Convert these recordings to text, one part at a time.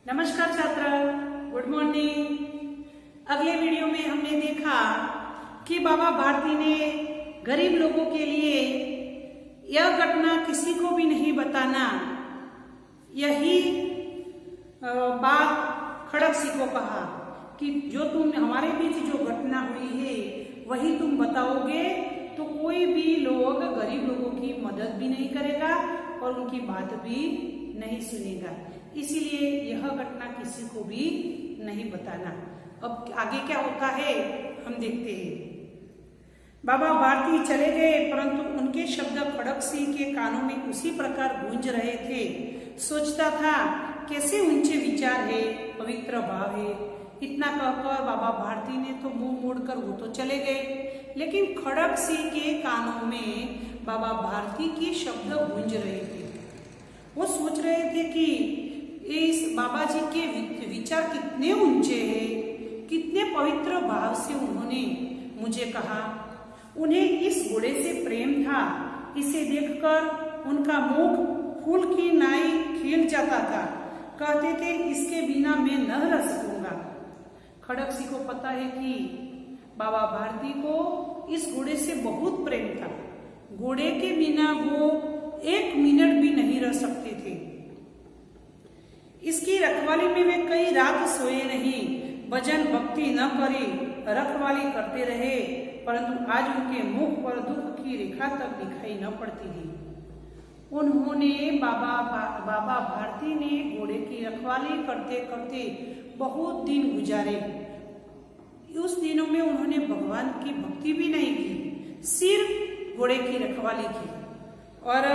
नमस्कार छात्र, good morning. अगले वीडियो में हमने देखा कि बाबा भारती ने गरीब लोगों के लिए यह घटना किसी को भी नहीं बताना, यही बात खड़क सिंह को कहा कि जो तुम हमारे बीच जो घटना हुई है वही तुम बताओगे तो कोई भी लोग गरीब लोगों की मदद भी नहीं करेगा और उनकी बात भी नहीं सुनेगा। इसीलिए यह घटना किसी को भी नहीं बताना। अब आगे क्या होता है हम देखते हैं। बाबा भारती चले गए, परंतु उनके शब्द खड़क सिंह के कानों में उसी प्रकार गूंज रहे थे। सोचता था कैसे ऊंचे विचार है, पवित्र भाव है। इतना कहकर बाबा भारती ने तो मुंह मोड़कर वो तो चले गए, लेकिन खड़क सिंह के कानों में बाबा भारती के शब्द गूंज रहे थे। वो सोच रहे थे कि इस बाबा जी के विचार कितने ऊंचे हैं, कितने पवित्र भाव से उन्होंने मुझे कहा। उन्हें इस घोड़े से प्रेम था। इसे देखकर उनका मुख फूल की नाई खिल जाता था। कहते थे इसके बिना मैं न रह सकूंगा। खड़क सिंह को पता है कि बाबा भारती को इस घोड़े से बहुत प्रेम था। घोड़े के बिना वो एक मिनट भी नहीं रह सकते थे। इसकी रखवाली में वे कई रात सोए नहीं, भजन भक्ति न करी, रखवाली करते रहे, परंतु आज उनके मुख पर दुख की रेखा तक दिखाई न पड़ती थी। उन्होंने बाबा भारती ने घोड़े की रखवाली करते करते बहुत दिन गुजारे। उस दिनों में उन्होंने भगवान की भक्ति भी नहीं की, सिर्फ घोड़े की रखवाली की। और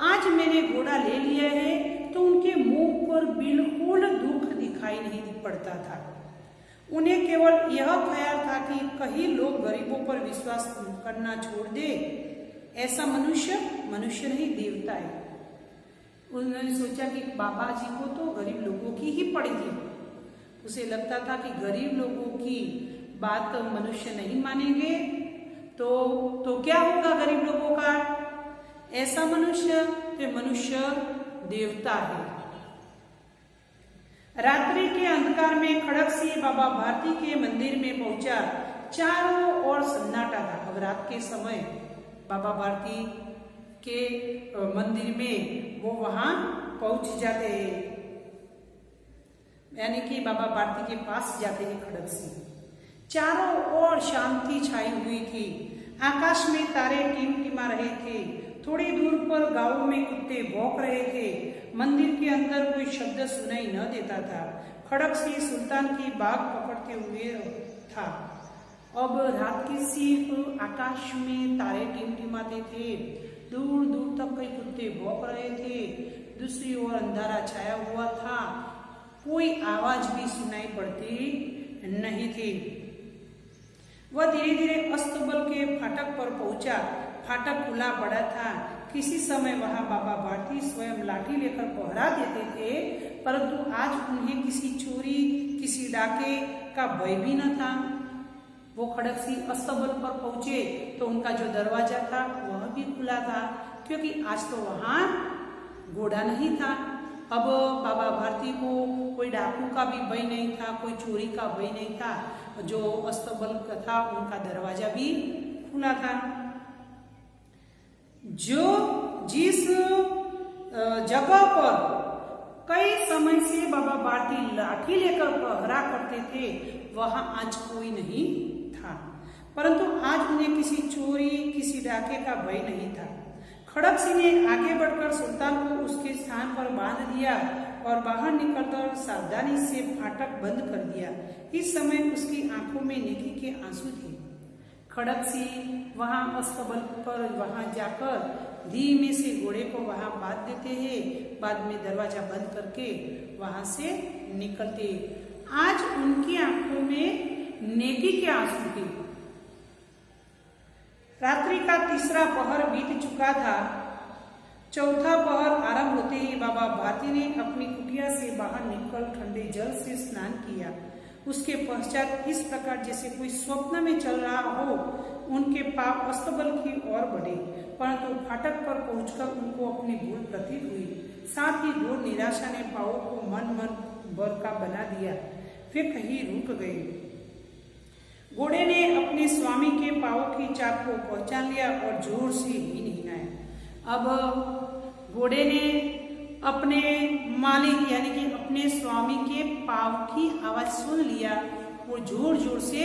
आज मैंने घोड़ा ले लिया है तो उनके मुंह पर बिल्कुल दुख दिखाई नहीं पड़ता था। उन्हें केवल यह ख्याल था कि कहीं लोग गरीबों पर विश्वास करना छोड़ दे। ऐसा मनुष्य नहीं, देवता है। उन्होंने सोचा कि बाबा जी को तो गरीब लोगों की ही पड़ी थी। उसे लगता था कि गरीब लोगों की बात मनुष्य नहीं मानेंगे तो क्या होगा गरीब लोगों का। ऐसा मनुष्य देवता है। रात्रि के अंधकार में खड़क सिंह बाबा भारती के मंदिर में पहुंचा। चारों ओर सन्नाटा था। अब रात के समय बाबा भारती के मंदिर में वो वहां पहुंच जाते हैं, यानी कि बाबा भारती के पास जाते हैं खड़क सिंह। चारों ओर शांति छाई हुई थी। आकाश में तारे टिमटिमा रहे थे। थोड़ी दूर पर गांव में कुत्ते भौंक रहे थे। मंदिर के अंदर कोई शब्द सुनाई न देता था। खड़क सिंह सुल्तान की बाग पकड़ते हुए था। अब रात के सिर्फ आकाश में तारे टिमटिमाते थे। दूर दूर तक कई कुत्ते भौंक रहे थे। दूसरी ओर अंधारा छाया हुआ था। कोई आवाज भी सुनाई पड़ती नहीं थी। वह धीरे धीरे अस्तबल के फाटक पर पहुंचा। फाटक खुला पड़ा था। किसी समय वहां बाबा भारती स्वयं लाठी लेकर पहरा देते थे, परंतु आज उन्हें किसी चोरी, किसी डाके का भय भी न था। वो खड़क सिंह अस्तबल पर पहुंचे तो उनका जो दरवाजा था वह भी खुला था, क्योंकि आज तो वहां घोड़ा नहीं था। अब बाबा भारती को कोई डाकू का भी भय नहीं था, कोई चोरी का भय नहीं था। जो अस्तबल का था उनका दरवाजा भी खुला था। जिस जगह पर कई समय से बाबा भारती लाठी लेकर पहरा करते थे वहां आज कोई नहीं था, परंतु आज उन्हें किसी चोरी, किसी डाके का भय नहीं था। खड़क सिंह ने आगे बढ़कर सुल्तान को उसके स्थान पर बांध दिया और बाहर निकलकर सावधानी से फाटक बंद कर दिया। इस समय उसकी आंखों में नेकी के आंसू थे। खड़क सिंह वहां अस्तबल पर वहां जाकर धीमे से घोड़े को वहां बांध देते हैं। बाद में दरवाजा बंद करके वहां से निकलते। आज उनकी आंखों में नेकी के आंसू थे। रात्रि का तीसरा पहर बीत चुका था। चौथा पहर आरंभ होते ही बाबा भारती ने अपनी कुटिया से बाहर निकल ठंडे जल से स्नान किया। उसके पश्चात इस प्रकार जैसे कोई स्वप्न में चल रहा हो उनके पाप अस्तबल की ओर बढ़े, परंतु फाटक पर पहुंचकर उनको अपनी भूल प्रतीत हुई। साथ ही घोर निराशा ने पावों को मन भर का बना दिया, फिर कहीं रुक गए। घोड़े ने अपने स्वामी के पांव की चाक को पहचान लिया और जोर से हिनहिनाया। अब घोड़े ने अपने मालिक यानी कि अपने स्वामी के पांव की आवाज सुन लिया, वो जोर जोर से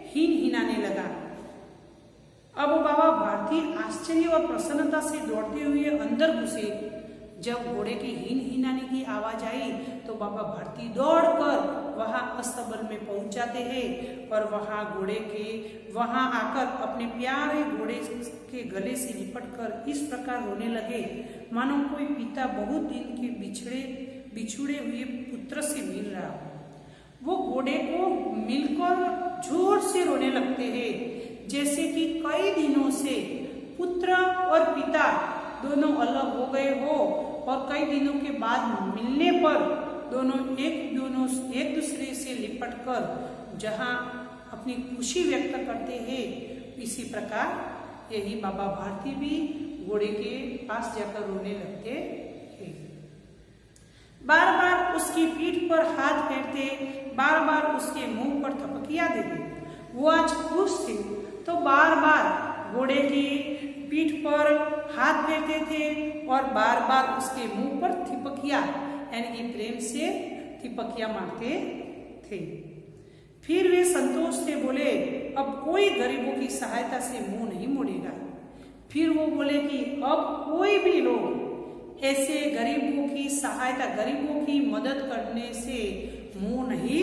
हिनहिनाने लगा। अब बाबा भारती आश्चर्य और प्रसन्नता से दौड़ते हुए अंदर घुसे। जब घोड़े की हिनहिनाने की आवाज आई तो बाबा भारती दौड़कर वहां अस्तबल में पहुंच जाते हैं और वहां आकर अपने प्यारे घोड़े के गले से लिपटकर इस प्रकार रोने लगे मानो कोई पिता बहुत दिन के बिछुड़े हुए पुत्र से मिल रहा। वो घोड़े को मिलकर जोर से रोने लगते हैं, जैसे कि कई दिनों से पुत्र और पिता दोनों अलग हो गए हो और कई दिनों के बाद मिलने पर दोनों एक दूसरे से लिपटकर जहां अपनी खुशी व्यक्त करते हैं, इसी प्रकार यही बाबा भारती भी घोड़े के पास जाकर रोने लगते हैं। बार बार उसकी पीठ पर हाथ फेरते, बार बार उसके मुंह पर थपकियां देते। वो आज खुश थे तो बार बार घोड़े की पीठ पर हाथ फेरते थे और बार बार उसके मुंह पर थिपकिया यानी कि प्रेम से थिपकिया मारते थे। फिर वे संतोष से बोले, अब कोई गरीबों की सहायता से मुंह नहीं मोड़ेगा। फिर वो बोले कि अब कोई भी लोग ऐसे गरीबों की सहायता, गरीबों की मदद करने से मुंह नहीं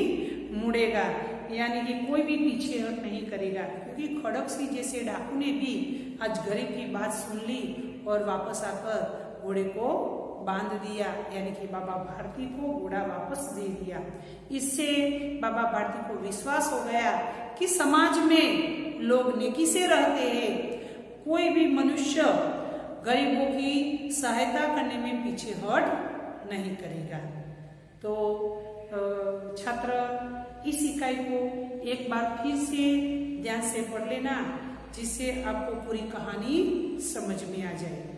मुड़ेगा, यानी कि कोई भी पीछे हट नहीं करेगा। क्योंकि खड़क सिंह जैसे डाकू ने भी आज गरीब की बात सुन ली और वापस आकर घोड़े को बांध दिया, यानी कि बाबा भारती को घोड़ा वापस दे दिया। इससे बाबा भारती को विश्वास हो गया कि समाज में लोग नेकी से रहते हैं, कोई भी मनुष्य गरीबों की सहायता करने में पीछे हट नहीं करेगा। तो छात्र इस इकाई को एक बार फिर से ध्यान से पढ़ लेना, जिससे आपको पूरी कहानी समझ में आ जाए।